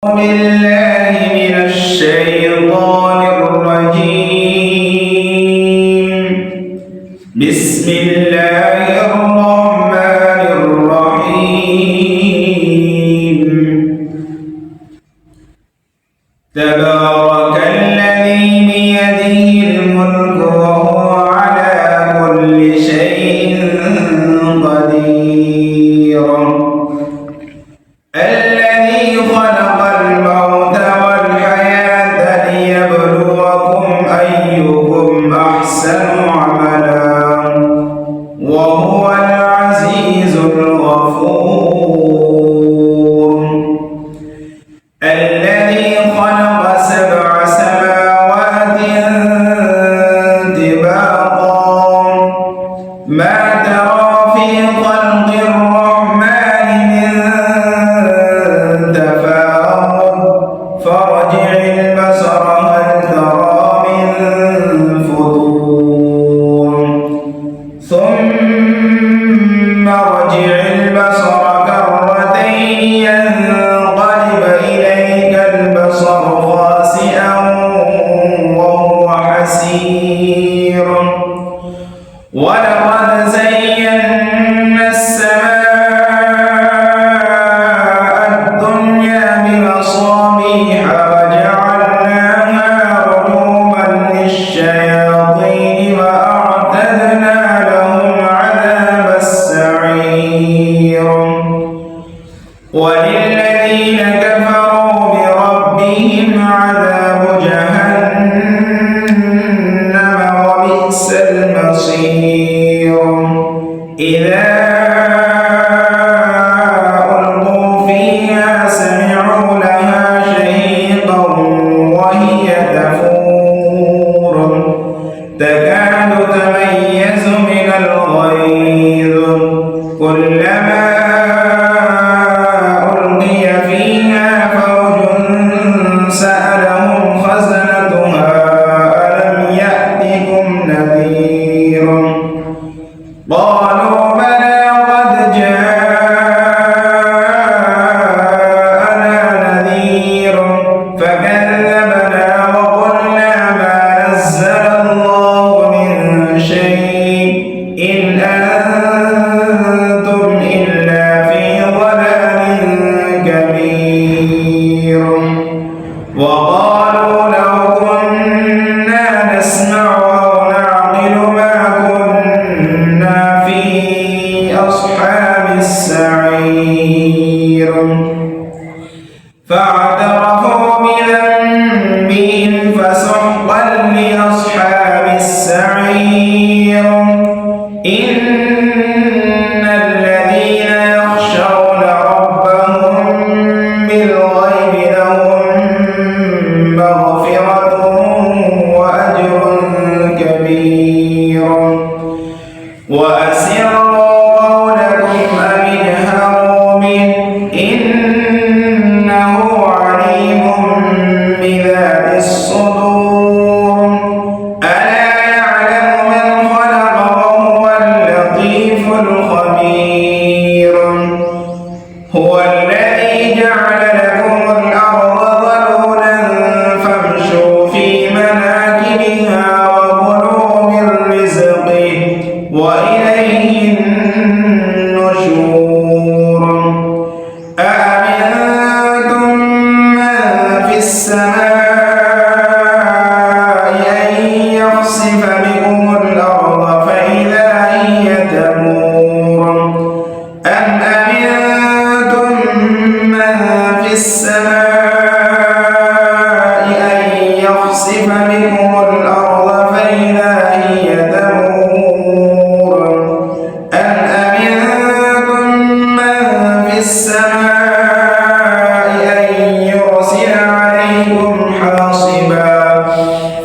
بالله من الشيطان الرجيم. بسم الله الرحمن الرحيم. تبارك الذي بيده الملك وهو على كل شيء قدير. الذي خلق الموت والحياة ليبلوكم أيكم أحسن عملا وهو العزيز الغفور. الذي خلق 7 سماوات طباقا ما ترى في خلق الرحمن من تفاوت فارجع البصر هل ترى من فطور ثم ارجع البصر كرتين ينقلب إليك البصر خاسئا وهو حسير. ولقد زينا السماء الدنيا بمصابيح وجعلناها رجوما للشياطين وأعتدنا لهم عذاب السعير. وللذين كفروا بربهم عذاب جهنم وبئس المصير. إذا ألقوا فيها سمعوا لها شهيقا وهي تفور تكاد تميز من الغيظ كلما ألقي فيها فوج سألهم خزنتها ألم يأتكم نذير قالوا بلى قد جاءنا نذير فكذبنا وقلنا ما نزل الله من شيء إن أنتم إلا في ضلال كبير. وقالوا لو كنا نسمع أو نعقل ما كنا في أصحاب السعير. فاعترفوا بذنبهم فسحقا لأصحاب السعير. إن الذين يخشون ربهم بالغيب لهم مغفرة وأجر كبير. وأسروا قولكم أو اجهروا به إنه عليم بذات الصدور. ألا يعلم من خلق وهو اللطيف الخبير. هو الذي جعل لكم الأرض ذلولا فامشوا في مناكبها وكلوا من رزقه وإليه النشور. أأمنتم من في السماء أن يخسف بكم الأرض فإذا هي تمور أم أمنتم من في السماء أن يخسف بكم الأرض فإذا هي تمور أم أمنتم من في السماء أن يرسل عليكم حاصبا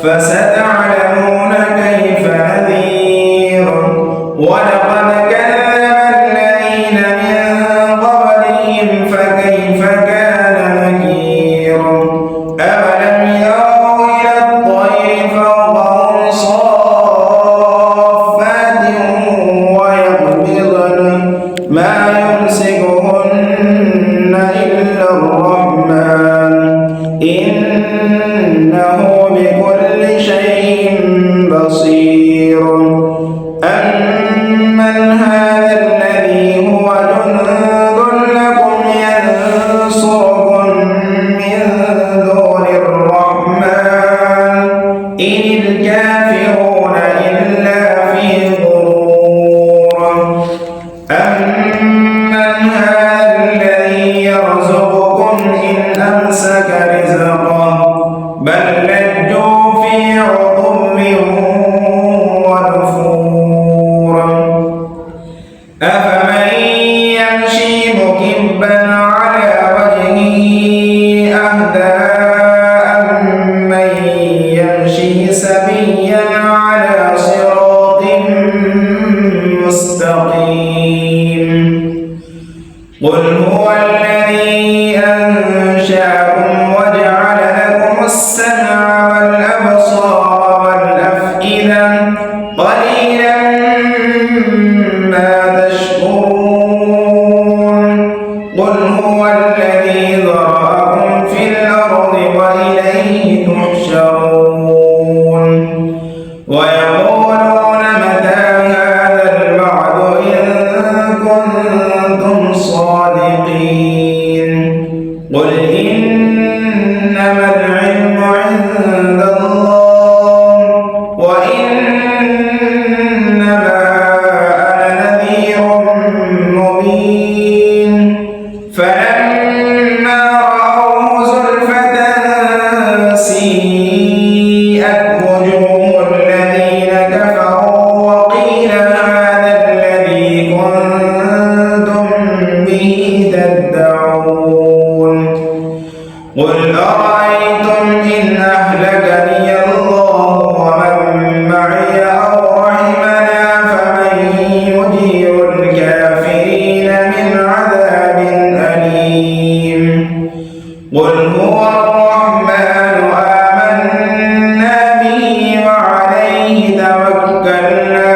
فستعلمون كيف نذير. ولقد كذب الذين من قبلهم فكيف كان نكير. أمسك رزقه بل لجوا في عتو ونفور أفمن يمشي مكبا على وجهه أهدى أمن يمشي سويا على صراط مستقيم قل هو الذي أنشأكم وجعل لكم السمع والأبصار والأفئدة قليلا ما تشكرون قل هو الذي ذرأكم في الأرض وإليه تحشرون ويقولون متى هذا الوعد إن كنتم صادقين قل إنما العلم عند الله وإنما أنا نذير مبين فلما رأوه زلفة سيئت وجوه الذين كفروا وقيل هذا الذي كنتم به تدعون قل أرأيتم إن أهلكني الله ومن معي أو رحمنا فمن يجير الكافرين من عذاب أليم قل هو الرحمن آمنا به وعليه توكلنا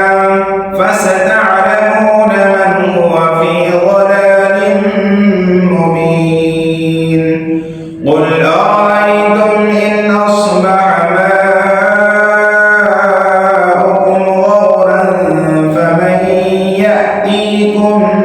فستعلمون من هو في ضلال مبين قل أرأيتم إن أصبح ماؤكم غورا فمن يأتيكم